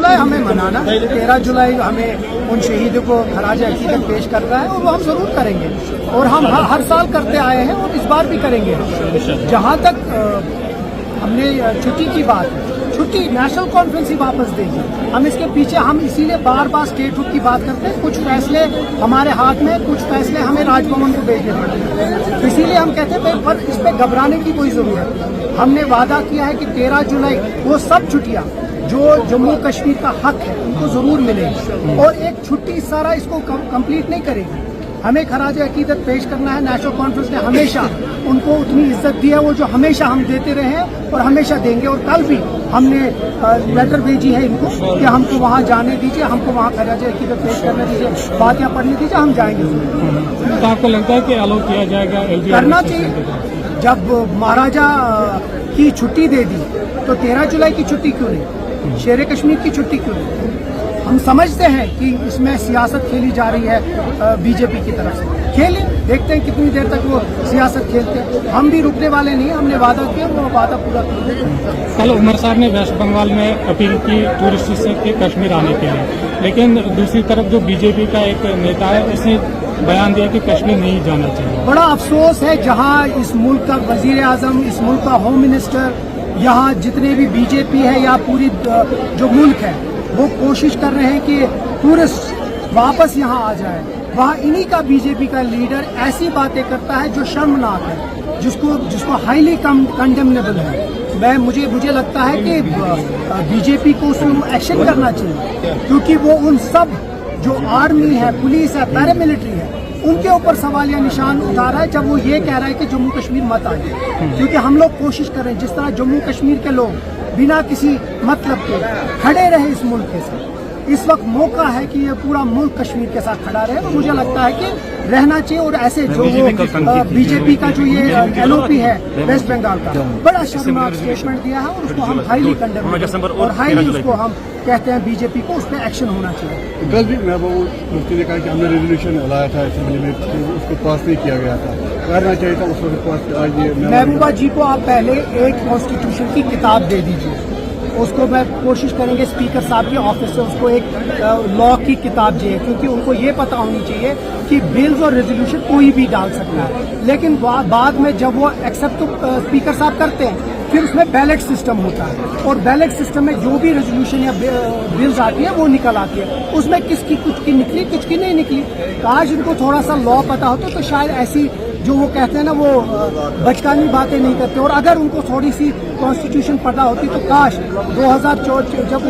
جولائی ہمیں منانا، 13 جولائی ہمیں ان شہیدوں کو خراج عقیدت پیش کرنا ہے، اور وہ ہم ضرور کریں گے، اور ہم ہر سال کرتے آئے ہیں اور اس بار بھی کریں گے۔ جہاں تک ہم نے چھٹی کی بات ہے، چھٹی نیشنل کانفرنس ہی واپس دے گی، ہم اس کے پیچھے ہم اسی لیے بار بار اسٹیٹ ہوڈ کی بات کرتے ہیں، کچھ فیصلے ہمارے ہاتھ میں، کچھ فیصلے ہمیں راج بھون کو بھیجنے پڑتے ہیں، اسی لیے ہم کہتے ہیں پر اس پہ گھبرانے کی کوئی ضرورت۔ ہم نے وعدہ کیا ہے کہ 13 جولائی وہ سب چھٹیاں جو جموں کشمیر کا حق ہے ان کو ضرور ملے گی، اور ایک چھٹی سارا اس کو کمپلیٹ نہیں کرے گی، ہمیں خراج عقیدت پیش کرنا ہے۔ نیشنل کانفرنس نے ہمیشہ ان کو اتنی عزت دی ہے، وہ جو ہمیشہ ہم دیتے رہے ہیں اور ہمیشہ دیں گے، اور کل بھی ہم نے لیٹر بھیجی ہے ان کو کہ ہم کو وہاں جانے دیجیے، ہم کو وہاں خراج عقیدت پیش کرنے دیجیے، فاتحہ پڑھنے دیجیے، ہم جائیں گے۔ تو آپ کو لگتا ہے کہ الاؤ کیا جائے گا؟ کرنا چاہیے، جب مہاراجا کی چھٹی دے دی تو 13 جولائی کی چھٹی کیوں نہیں، شیر کشمیر کی چھٹی کیوں نہیں؟ ہم سمجھتے ہیں کہ اس میں سیاست کھیلی جا رہی ہے بی جے پی کی طرف سے، کھیلیں، دیکھتے ہیں کتنی دیر تک وہ سیاست کھیلتے ہیں، ہم بھی رکنے والے نہیں، ہم نے وعدہ کیا، وہ وعدہ پورا کریں۔ کل عمر صاحب نے ویسٹ بنگال میں اپیل کی ٹورسٹ سے کہ کشمیر آنے کے لیے، لیکن دوسری طرف جو بی جے پی کا ایک نیتا ہے اس نے بیان دیا کہ کشمیر نہیں جانا چاہیے۔ بڑا افسوس ہے، جہاں اس ملک کا وزیر اعظم، اس ملک کا ہوم منسٹر، یہاں جتنے بھی بی جے پی ہے یا پوری جو ملک ہے وہ کوشش کر رہے ہیں کہ ٹورسٹ واپس یہاں آ جائے، وہاں انہی کا بی جے پی کا لیڈر ایسی باتیں کرتا ہے جو شرمناک ہے، جس کو ہائیلی کنڈیمنیبل ہے۔ مجھے لگتا ہے کہ بی جے پی کو اس میں ایکشن کرنا چاہیے، کیونکہ وہ ان سب جو آرمی ہے، پولیس ہے، پیراملٹری ہے، ان کے اوپر سوالیہ نشان اٹھا رہا ہے جب وہ یہ کہہ رہا ہے کہ جموں کشمیر مت آئے، کیونکہ ہم لوگ کوشش کر رہے ہیں جس طرح جموں کشمیر کے لوگ بنا کسی مطلب کے کھڑے رہے اس ملک کے ساتھ، اس وقت موقع ہے کہ یہ پورا ملک کشمیر کے ساتھ کھڑا رہے، اور مجھے لگتا ہے کہ رہنا چاہیے۔ اور ایسے جو بی جے پی کا جو یہ ایل او پی ہے ویسٹ بنگال کا، بڑا شرمناک اسٹیٹمنٹ دیا ہے، اور اس کو ہم ہائیلی کنڈیم اور ہائیلی اس کو ہم کہتے ہیں بی جے پی کو اس پہ ایکشن ہونا چاہیے۔ کل بھی محبوبہ مفتی نے کہا کہ ہم نے ریزولوشن لایا تھا اسمبلی میں، اس کو پاس نہیں کیا گیا تھا، کرنا چاہیے تھا اس وقت پاس۔ آج یہ محبوبہ جی کو آپ پہلے ایک کانسٹیٹیوشن کی کتاب دے دیجیے، اس کو میں کوشش کریں گے اسپیکر صاحب کے آفس سے اس کو ایک لا کی کتاب دے، کیونکہ ان کو یہ پتہ ہونی چاہیے کہ بلز اور ریزولوشن کوئی بھی ڈال سکتا ہے، لیکن بعد میں جب وہ ایکسیپٹ اسپیکر صاحب کرتے ہیں پھر اس میں بیلٹ سسٹم ہوتا ہے، اور بیلٹ سسٹم میں جو بھی ریزولوشن یا بلز آتی ہے وہ نکل آتی ہے، اس میں کس کی کچھ کی نکلی، کچھ کی نہیں نکلی۔ کاش ان کو تھوڑا سا لا پتہ ہوتا تو شاید ایسی جو وہ کہتے ہیں نا وہ بچکانی باتیں نہیں کرتے، اور اگر ان کو تھوڑی سی کانسٹیٹیوشن پتہ ہوتی تو کاش 2004 جب